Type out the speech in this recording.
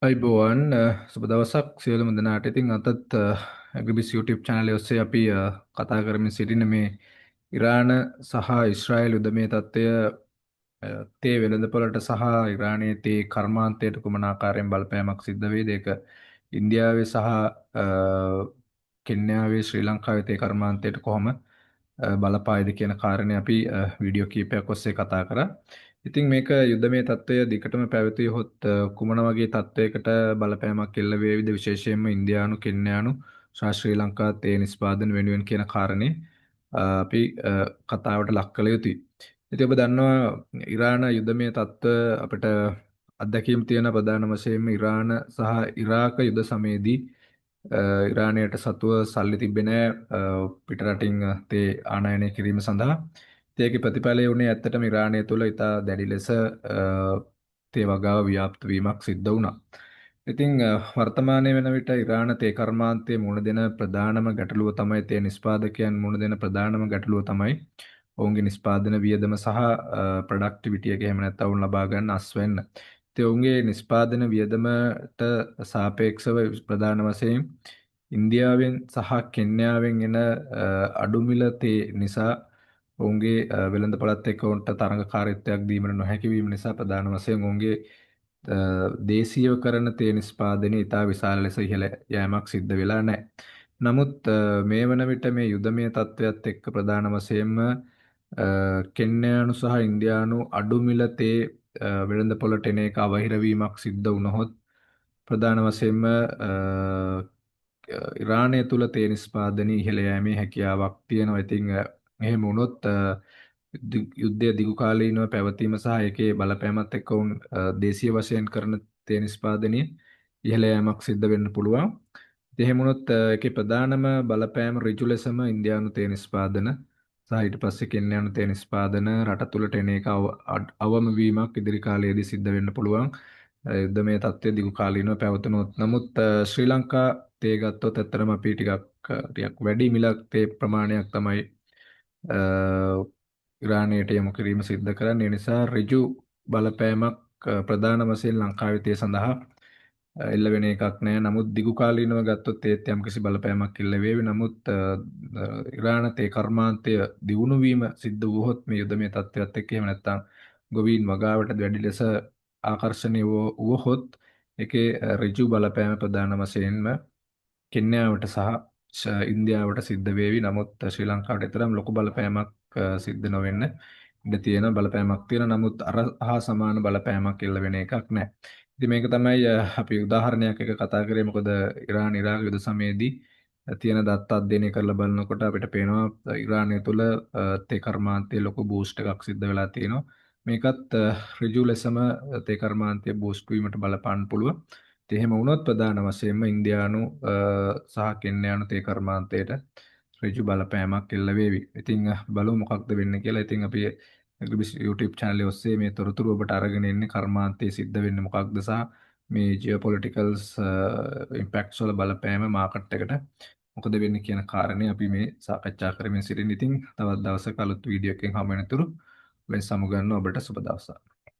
අයිබෝවන් සුබ දවසක් සියලුම දෙනාට. ඉතින් අතත් ඇග්‍රිබිස් YouTube channel එක ඔස්සේ අපි කතා කරමින් සිටින මේ ඉරාන සහ ඊශ්‍රායල් යුද්ධමය තත්ත්වය, තේ වෙළඳපොළට සහ ඉරානයේ තේ කර්මාන්තයට කුමන ආකාරයෙන් බලපෑමක් සිද්ධ වේද, ඒක ඉන්දියාවේ සහ කෙන්යාවේ ශ්‍රී ලංකාවේ තේ කර්මාන්තයට කොහොම බලපායිද කියන කාරණේ අපි වීඩියෝ කීපයක් ඔස්සේ කතා කරා. ඉතින් මේක යුද්ධමය තත්ත්වය දිගටම පැවතියහොත් කුමන වගේ තත්ත්වයකට බලපෑමක් එල්ල වේවිද, විශේෂයෙන්ම ඉන්දියානු, කෙන්යානු සහ ශ්‍රී ලංකා තේ නිෂ්පාදන වෙනුවෙන් කියන කාරණේ අපි කතාවට ලක් කළ යුතුයි. ඉතින් ඔබ දන්නවා ඉරාන යුද්ධමය තත්ත්ව අපිට අත්දැකීම් තියෙන ප්‍රධාන වශයෙන්ම ඉරාන සහ ඉරාක යුද සමයේදී ඉරානයට සතුව සල්ලි තිබ්බේ නෑ පිටරටින් තේ ආනයනය කිරීම සඳහා. ඒකේ ප්‍රතිඵලය වුණේ ඇත්තටම ඉරානය තුළ ඉතා දැඩි ලෙස තේ වගාව ව්‍යාප්ත වීමක් සිද්ධ වුණා. ඉතින් වර්තමානයේ වෙන විට ඉරාන තේ කර්මාන්තයේ මුහුණ දෙන ප්‍රධානම ගැටලුව තමයි, තේ නිෂ්පාදකයන් මුහුණ දෙන ප්‍රධානම ගැටලුව තමයි ඔවුන්ගේ නිෂ්පාදන වියදම සහ ප්‍රොඩක්ටිවිටි එක, එහෙම නැත්නම් ඔවුන් ලබා ගන්න අස්වැන්න. ඉතින් ඔවුන්ගේ නිෂ්පාදන වියදමට සාපේක්ෂව ප්‍රධාන වශයෙන් ඉන්දියාවෙන් සහ කෙන්යාවෙන් එන අඩු මිල තේ නිසා ඔවුන්ගේ වෙළඳපළත් එක්ක ඔවුන්ට තරඟකාරීත්වයක් දීමට නොහැකි වීම නිසා ප්‍රධාන වශයෙන් ඔවුන්ගේ දේශීය කරන තේ නිෂ්පාදනය ඉතා විශාල ලෙස ඉහළ යෑමක් සිද්ධ වෙලා නැහැ. නමුත් මේ වන විට මේ යුදමය තත්ත්වයක් එක්ක ප්‍රධාන වශයෙන්ම කෙන්යානු සහ ඉන්දියානු අඩු මිල තේ වෙළඳපොළට එන එක අවහිර වීමක් සිද්ධ වුණහොත් ප්‍රධාන වශයෙන්ම ඉරානය තුල තේ නිෂ්පාදනය ඉහළ යෑමේ හැකියාවක් තියෙනවා. ඉතින් එහෙම වුණොත් යුද්ධය දිගු කාලීනව පැවතීම සහ ඒකේ බලපෑමත් එක්ක උන් දේශීය වශයෙන් කරන තේ නිෂ්පාදනය ඉහළ යෑමක් සිද්ධ වෙන්න පුළුවන්. ඉතින් එහෙම වුණොත් ඒකේ ප්‍රධානම බලපෑම ඍජු ලෙසම ඉන්දියානු තේ නිෂ්පාදන සහ ඊට පස්සේ කෙන්යානු තේ නිෂ්පාදන රට තුළට එන එක අවම වීමක් ඉදිරි කාලයේදී සිද්ධ වෙන්න පුළුවන්. යුද්ධමය තත්ත්වය දිගු කාලීනව පැවතුනොත්. නමුත් ශ්‍රී ලංකා තේ ගත්තොත් ඇත්තටම අපි ටිකක් වැඩි මිලක් තේ ප්‍රමාණයක් තමයි ඉරානයට යොමු කිරීම සිද්ධ කරන්නේ. ඒ නිසා ඍජු බලපෑමක් ප්‍රධාන වශයෙන් ලංකාවේ තේ සඳහා එල්ල වෙන එකක් නෑ. නමුත් දිගු කාලීනව ගත්තොත් ඒත් යම්කිසි බලපෑමක් එල්ල වේවි. නමුත් ඉරාන තේ කර්මාන්තය දියුණු වීම සිද්ධ වුවහොත් මේ යුද්ධමය තත්ත්වයක් එක්ක, එහෙම නැත්නම් ගොවීන් වගාවට වැඩි ලෙස ආකර්ෂණීය වුවහොත් ඒකේ ඍජු බලපෑම ප්‍රධාන වශයෙන්ම කෙන්යාවට සහ ඉන්දියාවට සිද්ධ වේවි. නමුත් ශ්‍රී ලංකාවට තරම් ලොකු බලපෑමක් සිද්ධ නොවෙන්න ඉඩ තියෙන බලපෑමක් තියෙන. නමුත් අර හා සමාන බලපෑමක් එල්ල වෙන එකක් නැහැ. ඉතින් මේක තමයි අපි උදාහරණයක් එක කතා කරේ. මොකද ඉරාන ඉරාක යුද සමයේදී තියෙන දත්ත අධ්‍යයනය කරලා බලනකොට අපිට පේනවා ඉරානය තුළ තේ කර්මාන්තයේ ලොකු බූස්ට් එකක් සිද්ධ වෙලා තියෙනවා. මේකත් ඍජු ලෙසම තේ කර්මාන්තය බූස්ට් වීමට බලපාන්න පුළුවන්. ඉතින් එහෙම වුණොත් ප්‍රධාන වශයෙන්ම ඉන්දියානු සහ කෙන්යානු තේ කර්මාන්තයට ඍජු බලපෑමක් එල්ල වේවි. ඉතින් බලමු මොකක්ද වෙන්නේ කියලා. ඉතින් අපි ඇග්‍රිබිස් YouTube channel එක ඔස්සේ මේ තොරතුරු ඔබට අරගෙන එන්නේ කර්මාන්තයේ සිද්ධ වෙන්නේ මොකක්ද සහ මේ ජියෝපොලිටිකල්ස් ඉම්පැක්ට්ස් වල බලපෑම මාකට් එකට මොකද වෙන්නේ කියන කාරණේ අපි මේ සාකච්ඡා කරමින් සිටින්. ඉතින් තවත් දවසක අලුත් වීඩියෝ එකකින් හමු වෙනතුරු වෙන සමු ගන්න ඔබට සුබ දවසක්.